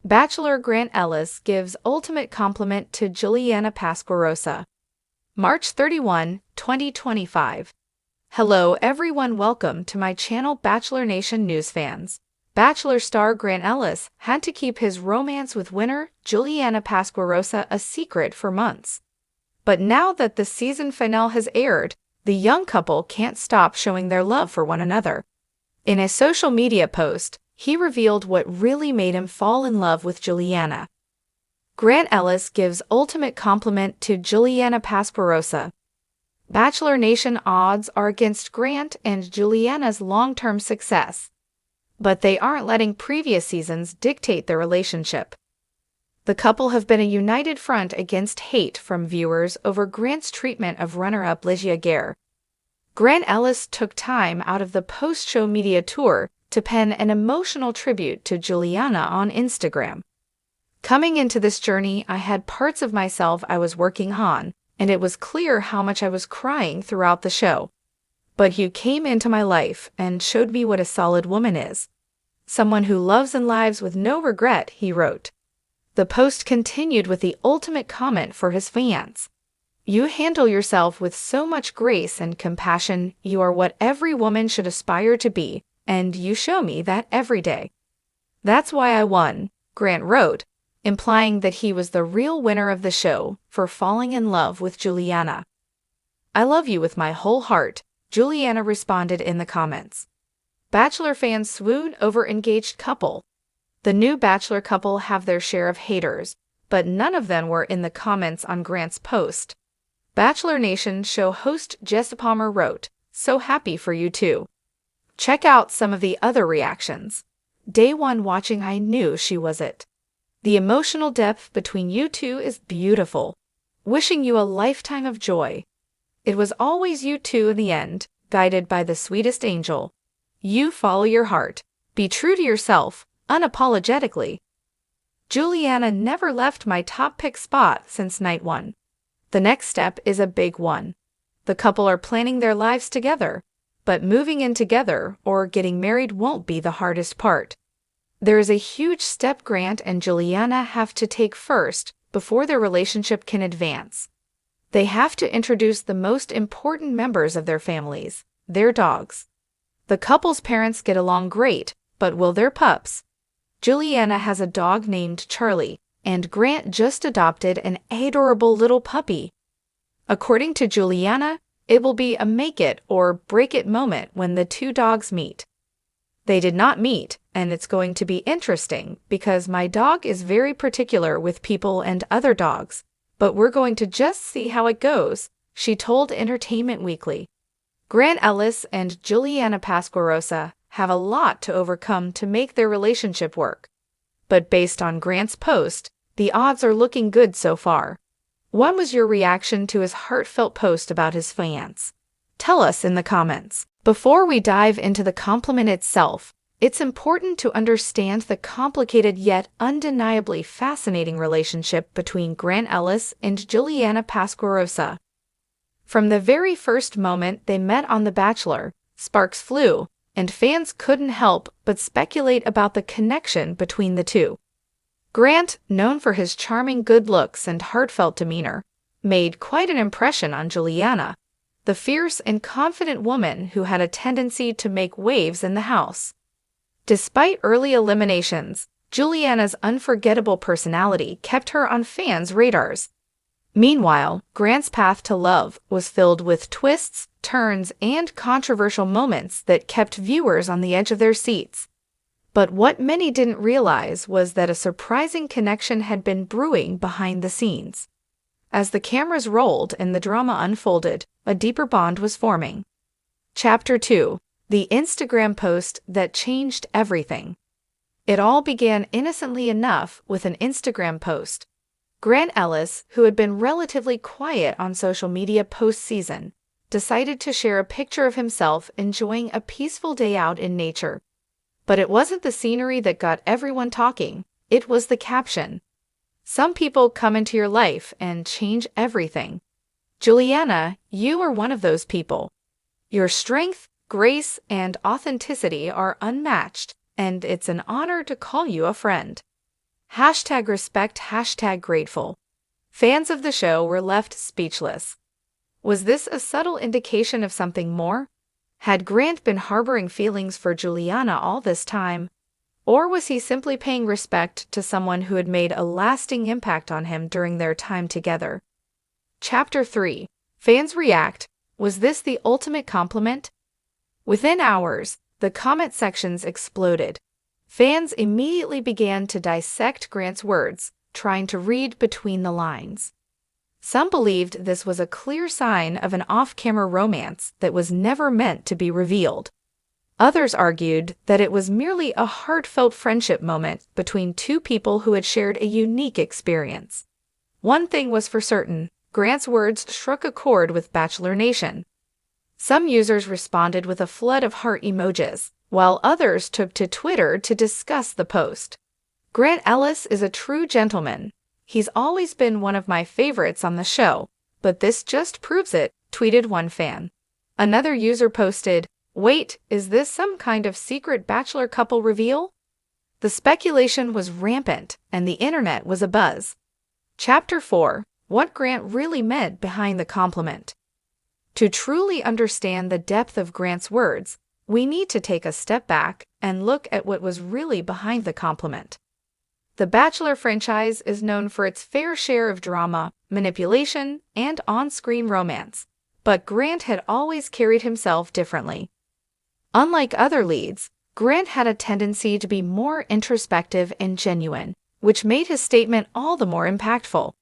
Bachelor Grant Ellis gives ultimate compliment to Juliana Pasquarosa. March 31, 2025. Hello everyone, welcome to my channel Bachelor Nation News fans. Bachelor star Grant Ellis had to keep his romance with winner Juliana Pasquarosa a secret for months. But now that the season finale has aired, the young couple can't stop showing their love for one another. In a social media post, he revealed what really made him fall in love with Juliana. Grant Ellis gives ultimate compliment to Juliana Pasquarosa. Bachelor Nation odds are against Grant and Juliana's long-term success, but they aren't letting previous seasons dictate their relationship. The couple have been a united front against hate from viewers over Grant's treatment of runner-up Ligia Gare. Grant Ellis took time out of the post-show media tour to pen an emotional tribute to Juliana on Instagram. Coming into this journey, I had parts of myself I was working on, and it was clear how much I was crying throughout the show. But you came into my life and showed me what a solid woman is. Someone who loves and lives with no regret, he wrote. The post continued with the ultimate comment for his fans. You handle yourself with so much grace and compassion. You are what every woman should aspire to be, and you show me that every day. That's why I won, Grant wrote, implying that he was the real winner of the show for falling in love with Juliana. I love you with my whole heart, Juliana responded in the comments. Bachelor fans swoon over engaged couple. The new Bachelor couple have their share of haters, but none of them were in the comments on Grant's post. Bachelor Nation show host Jessica Palmer wrote, "So happy for you too." Check out some of the other reactions. Day one watching, I knew she was it. The emotional depth between you two is beautiful. Wishing you a lifetime of joy. It was always you two in the end, guided by the sweetest angel. You follow your heart. Be true to yourself, unapologetically. Juliana never left my top pick spot since night one. The next step is a big one. The couple are planning their lives together. But moving in together or getting married won't be the hardest part. There is a huge step Grant and Juliana have to take first before their relationship can advance. They have to introduce the most important members of their families, their dogs. The couple's parents get along great, but will their pups? Juliana has a dog named Charlie, and Grant just adopted an adorable little puppy. According to Juliana, it will be a make it or break it moment when the two dogs meet. They did not meet, and it's going to be interesting because my dog is very particular with people and other dogs, but we're going to just see how it goes, she told Entertainment Weekly. Grant Ellis and Juliana Pasquarosa have a lot to overcome to make their relationship work. But based on Grant's post, the odds are looking good so far. What was your reaction to his heartfelt post about his fans? Tell us in the comments. Before we dive into the compliment itself, it's important to understand the complicated yet undeniably fascinating relationship between Grant Ellis and Juliana Pasquarosa. From the very first moment they met on The Bachelor, sparks flew, and fans couldn't help but speculate about the connection between the two. Grant, known for his charming good looks and heartfelt demeanor, made quite an impression on Juliana, the fierce and confident woman who had a tendency to make waves in the house. Despite early eliminations, Juliana's unforgettable personality kept her on fans' radars. Meanwhile, Grant's path to love was filled with twists, turns, and controversial moments that kept viewers on the edge of their seats. But what many didn't realize was that a surprising connection had been brewing behind the scenes. As the cameras rolled and the drama unfolded, a deeper bond was forming. Chapter 2: The Instagram Post That Changed Everything. It all began innocently enough with an Instagram post. Grant Ellis, who had been relatively quiet on social media post-season, decided to share a picture of himself enjoying a peaceful day out in nature. But it wasn't the scenery that got everyone talking, it was the caption. Some people come into your life and change everything. Juliana, you are one of those people. Your strength, grace, and authenticity are unmatched, and it's an honor to call you a friend. #respect, #grateful. Fans of the show were left speechless. Was this a subtle indication of something more? Had Grant been harboring feelings for Juliana all this time? Or was he simply paying respect to someone who had made a lasting impact on him during their time together? Chapter 3. Fans react. Was this the ultimate compliment? Within hours, the comment sections exploded. Fans immediately began to dissect Grant's words, trying to read between the lines. Some believed this was a clear sign of an off-camera romance that was never meant to be revealed. Others argued that it was merely a heartfelt friendship moment between two people who had shared a unique experience. One thing was for certain, Grant's words struck a chord with Bachelor Nation. Some users responded with a flood of heart emojis, while others took to Twitter to discuss the post. Grant Ellis is a true gentleman. He's always been one of my favorites on the show, but this just proves it, tweeted one fan. Another user posted, "Wait, is this some kind of secret Bachelor couple reveal?" The speculation was rampant, and the internet was abuzz. Chapter 4. What Grant really meant behind the compliment. To truly understand the depth of Grant's words, we need to take a step back and look at what was really behind the compliment. The Bachelor franchise is known for its fair share of drama, manipulation, and on-screen romance, but Grant had always carried himself differently. Unlike other leads, Grant had a tendency to be more introspective and genuine, which made his statement all the more impactful.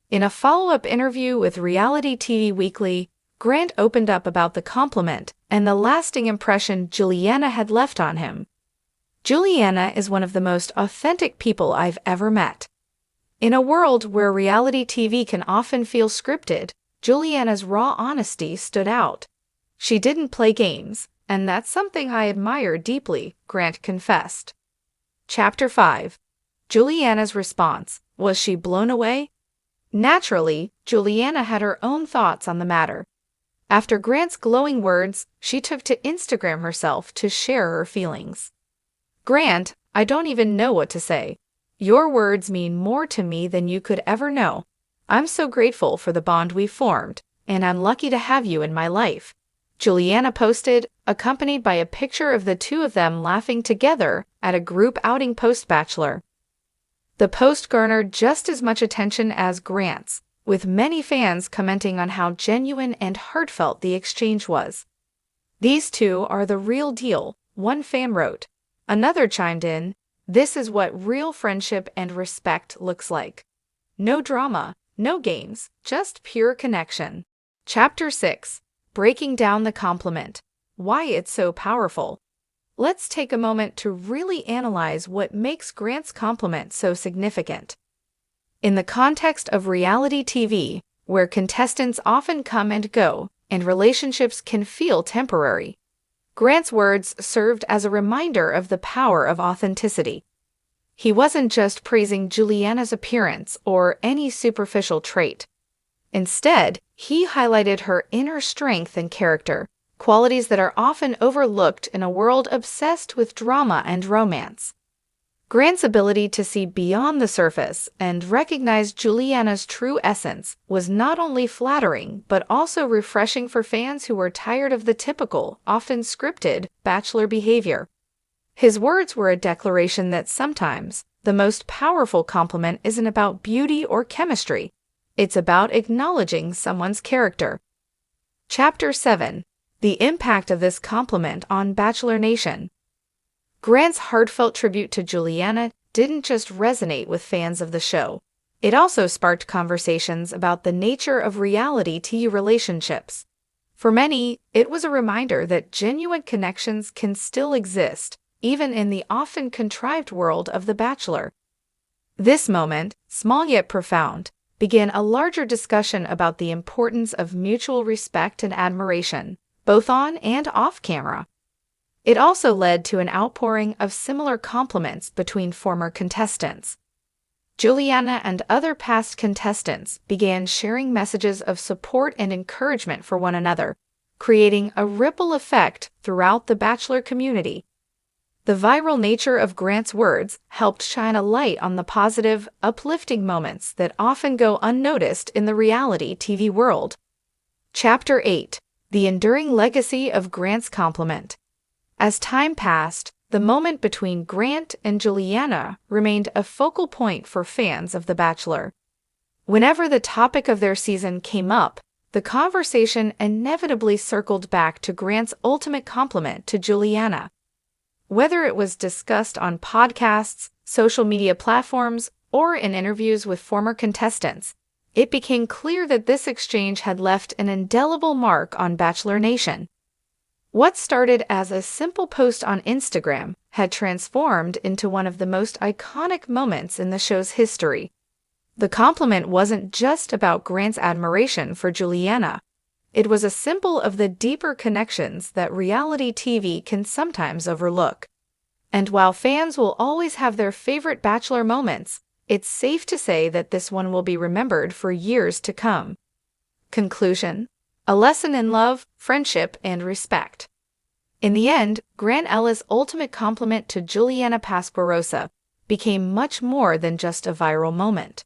In a follow-up interview with Reality TV Weekly, Grant opened up about the compliment and the lasting impression Juliana had left on him. "Juliana is one of the most authentic people I've ever met. In a world where reality TV can often feel scripted, Juliana's raw honesty stood out. She didn't play games, and that's something I admire deeply," Grant confessed. Chapter 5. Juliana's response. Was she blown away? Naturally, Juliana had her own thoughts on the matter. After Grant's glowing words, she took to Instagram herself to share her feelings. "Grant, I don't even know what to say. Your words mean more to me than you could ever know. I'm so grateful for the bond we formed, and I'm lucky to have you in my life," Juliana posted, accompanied by a picture of the two of them laughing together at a group outing post-Bachelor. The post garnered just as much attention as Grant's, with many fans commenting on how genuine and heartfelt the exchange was. "These two are the real deal," one fan wrote. Another chimed in, "This is what real friendship and respect looks like. No drama, no games, just pure connection." Chapter 6. Breaking down the compliment. Why it's so powerful. Let's take a moment to really analyze what makes Grant's compliment so significant. In the context of reality TV, where contestants often come and go, and relationships can feel temporary, Grant's words served as a reminder of the power of authenticity. He wasn't just praising Juliana's appearance or any superficial trait. Instead, he highlighted her inner strength and character, qualities that are often overlooked in a world obsessed with drama and romance. Grant's ability to see beyond the surface and recognize Juliana's true essence was not only flattering but also refreshing for fans who were tired of the typical, often scripted, Bachelor behavior. His words were a declaration that sometimes the most powerful compliment isn't about beauty or chemistry. It's about acknowledging someone's character. Chapter 7. The impact of this compliment on Bachelor Nation. Grant's heartfelt tribute to Juliana didn't just resonate with fans of the show. It also sparked conversations about the nature of reality TV relationships. For many, it was a reminder that genuine connections can still exist, even in the often contrived world of The Bachelor. This moment, small yet profound, began a larger discussion about the importance of mutual respect and admiration, both on and off camera. It also led to an outpouring of similar compliments between former contestants. Juliana and other past contestants began sharing messages of support and encouragement for one another, creating a ripple effect throughout the Bachelor community. The viral nature of Grant's words helped shine a light on the positive, uplifting moments that often go unnoticed in the reality TV world. Chapter 8: The Enduring Legacy of Grant's Compliment. As time passed, the moment between Grant and Juliana remained a focal point for fans of The Bachelor. Whenever the topic of their season came up, the conversation inevitably circled back to Grant's ultimate compliment to Juliana. Whether it was discussed on podcasts, social media platforms, or in interviews with former contestants, it became clear that this exchange had left an indelible mark on Bachelor Nation. What started as a simple post on Instagram had transformed into one of the most iconic moments in the show's history. The compliment wasn't just about Grant's admiration for Juliana. It was a symbol of the deeper connections that reality TV can sometimes overlook. And while fans will always have their favorite Bachelor moments, it's safe to say that this one will be remembered for years to come. Conclusion: a lesson in love, friendship, and respect. In the end, Grant Ellis' ultimate compliment to Juliana Pasquarosa became much more than just a viral moment.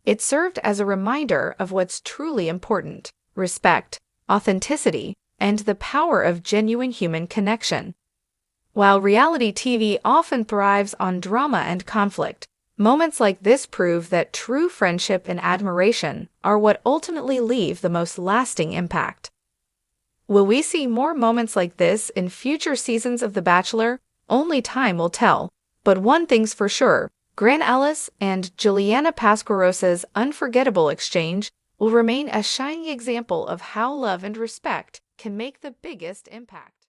It served as a reminder of what's truly important: respect, authenticity, and the power of genuine human connection. While reality TV often thrives on drama and conflict, moments like this prove that true friendship and admiration are what ultimately leave the most lasting impact. Will we see more moments like this in future seasons of The Bachelor? Only time will tell. But one thing's for sure: Grant Ellis and Juliana Pasquarosa's unforgettable exchange will remain a shining example of how love and respect can make the biggest impact.